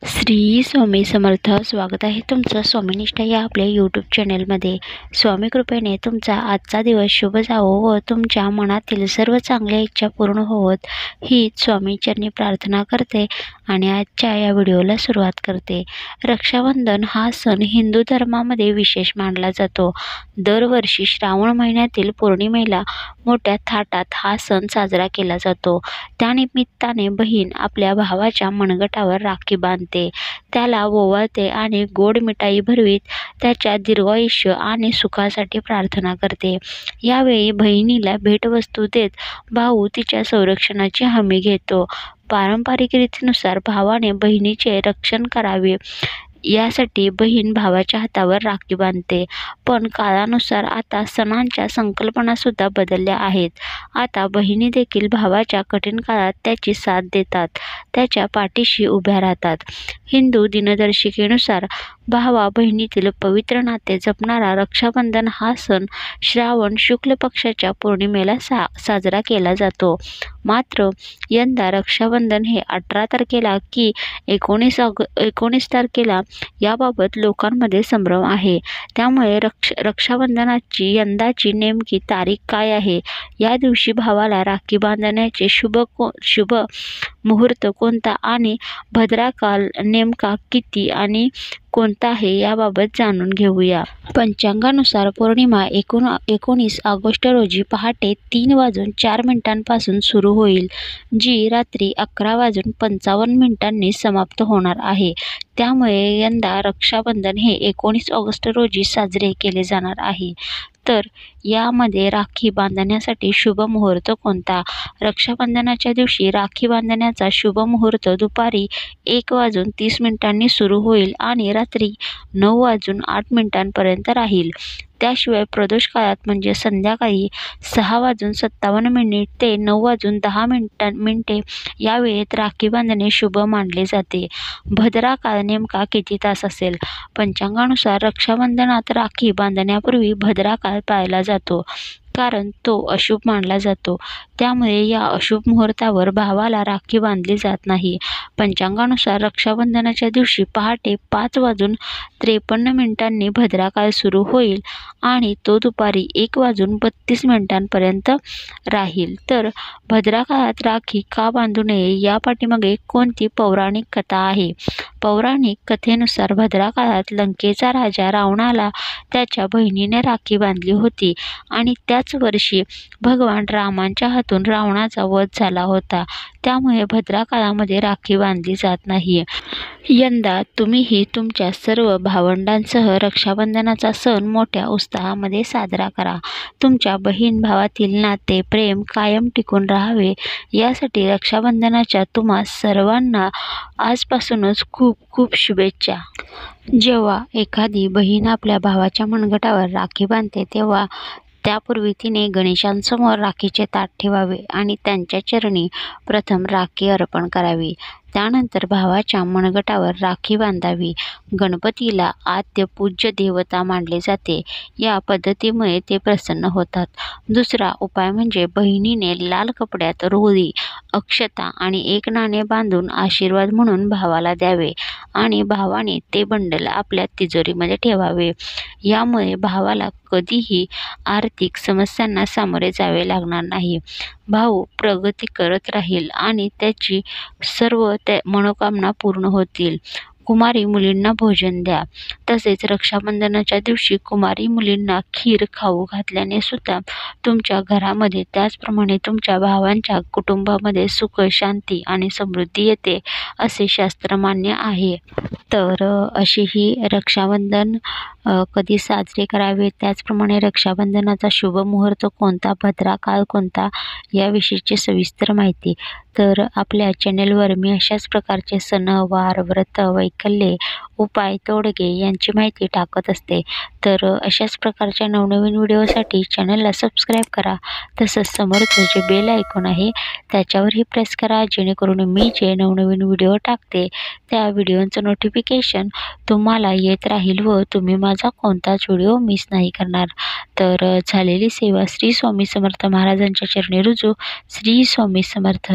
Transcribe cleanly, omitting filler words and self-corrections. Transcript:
श्री स्वामी समर्थ. स्वागत आहे तुमचं स्वामीनिष्ठा या आपल्या यूट्यूब चॅनलमध्ये. स्वामी कृपेने तुमचा आजचा दिवस शुभ जावो व तुमच्या मनातील सर्व चांगल्या इच्छा पूर्ण होवोत हीच स्वामीचरणी प्रार्थना करते आणि आजच्या या व्हिडिओला सुरुवात करते. रक्षाबंधन हा सण हिंदू धर्मामध्ये विशेष मानला जातो. दरवर्षी श्रावण महिन्यातील पौर्णिमेला मोठ्या थाटात हा सण साजरा केला जातो. त्यानिमित्ताने बहीण आपल्या भावाच्या मनगटावर राखी बांधते, त्याला ओवाळते आणि गोड मिठाई भरवीत त्याच्या दीर्घायुष्य आणि सुखासाठी प्रार्थना करते. यावेळी बहिणीला भेटवस्तू देत भाऊ तिच्या संरक्षणाची हमी घेतो. पारंपरिक रीतीनुसार भावाने बहिणीचे रक्षण करावे यासाठी बहीण भावाच्या हातावर राखी बांधते. पण काळानुसार आता सणांच्या संकल्पना सुद्धा बदलल्या आहेत. आता बहिणी देखील भावाच्या कठीण काळात त्याची साथ देतात, त्याच्या पाठीशी उभ्या राहतात. हिंदू दिनदर्शिकेनुसार भावा बहिणीतील पवित्र नाते जपणारा रक्षाबंधन हा सण श्रावण शुक्ल पक्षाच्या पौर्णिमेला साजरा केला जातो. मात्र यंदा रक्षाबंधन हे 18 तारखेला की 19 तारखेला याबाबत लोकांमध्ये संभ्रम आहे. त्यामुळे रक्षाबंधनाची यंदाची नेमकी तारीख काय आहे, या दिवशी भावाला राखी बांधण्याचे शुभ मुहूर्त कोणता आणि भद्रा काल नेमका किती आणि कोणता आहे याबाबत जाणून घेऊया. पंचांगानुसार पौर्णिमा 19 ऑगस्ट रोजी पहाटे 3:04 सुरू होईल, जी रात्री 11:55 समाप्त होणार आहे. त्यामुळे यंदा रक्षाबंधन हे 19 ऑगस्ट रोजी साजरे केले जाणार आहे. तर यामध्ये राखी बांधण्यासाठी शुभ मुहूर्त कोणता? रक्षाबंधनाच्या दिवशी राखी बांधण्याचा शुभ मुहूर्त दुपारी 1:30 सुरू होईल आणि रात्री 9:08 राहील. त्याशिवाय प्रदोष काळात म्हणजे संध्याकाळी 6:57 ते 9:10 या वेळेत राखी बांधणे शुभ मानले जाते. भद्रा काळ नेमका किती तास असेल? पंचांगानुसार रक्षाबंधनात राखी बांधण्यापूर्वी भद्रा काळ पाळला जातो, कारण तो अशुभ मानला जातो. त्यामुळे या अशुभ मुहूर्तावर भावाला राखी बांधली जात नाही. पंचांगानुसार रक्षाबंधनाच्या दिवशी पहाटे 5:53 भद्रा काळ सुरू होईल आणि तो दुपारी 1:32 राहील. तर भद्रा काळात राखी का बांधू नये या पाठीमागे कोणती पौराणिक कथा आहे? पौराणिक कथेनुसार भद्रा काळात लंकेचा राजा रावणाला त्याच्या बहिणीने राखी बांधली होती आणि त्याच वर्षी भगवान रामांच्या हातून रावणाचा वध झाला होता. त्यामुळे भद्रा काळामध्ये राखी बांधली जात नाही. यंदा तुम्हीही तुमच्या सर्व भावंडांसह रक्षाबंधनाचा सण मोठ्या उत्साहामध्ये साजरा करा. तुमच्या बहीण भावातील नाते प्रेम कायम टिकून राहावे यासाठी रक्षाबंधनाच्या तुम्हा सर्वांना आजपासूनच खूप खूप शुभेच्छा. जेव्हा एखादी बहीण आपल्या भावाच्या मनगटावर राखी बांधते तेव्हा त्यापूर्वी तिने गणेशांसमोर राखीचे ताट ठेवावे आणि त्यांच्या चरणी प्रथम राखी अर्पण करावी. त्यानंतर भावाच्या मनगटावर राखी बांधावी. गणपतीला आद्य पूज्य देवता मानले जाते. या पद्धतीमुळे ते प्रसन्न होतात. दुसरा उपाय म्हणजे बहिणीने लाल कपड्यात रोळी, अक्षता आणि एक नाणे बांधून आशीर्वाद म्हणून भावाला द्यावे आणि भावाने ते बंडल आपल्या तिजोरीमध्ये ठेवावे. यामुळे भावाला कधीही आर्थिक समस्यांना सामोरे जावे लागणार नाही. भाऊ प्रगती करत राहील आणि त्याची सर्व मनोकामना पूर्ण होतील. कुमारी मुलींना भोजन द्या. तसेच रक्षाबंधनाच्या दिवशी कुमारी मुलींना खीर खाऊ घातल्याने सुद्धा तुमच्या घरामध्ये त्याचप्रमाणे तुमच्या भावांच्या कुटुंबामध्ये सुख, शांती आणि समृद्धी येते असे शास्त्र मान्य आहे. तर अशी ही रक्षाबंधन कधी साजरे करावे, त्याचप्रमाणे रक्षाबंधनाचा शुभ मुहूर्त कोणता, भद्रा काळ कोणता याविषयीची सविस्तर माहिती तर आपल्या चॅनेलवर मी अशाच प्रकारचे सण, वार, व्रत, वैकल्ये, उपाय, तोडगे यांची माहिती टाकत असते. तर अशाच प्रकारच्या नवनवीन व्हिडिओसाठी चॅनलला सबस्क्राईब करा. तसंच समोरचं जे बेल आयकॉन आहे त्याच्यावरही प्रेस करा, जेणेकरून मी जे नवनवीन व्हिडिओ टाकते त्या व्हिडिओचं नोटिफिकेशन तुम्हाला येत राहील व तुम्ही माझा कोणताच व्हिडिओ मिस नाही करणार. तर झालेली सेवा श्री स्वामी समर्थ महाराजांच्या चरणी रुजू. श्री स्वामी समर्थ.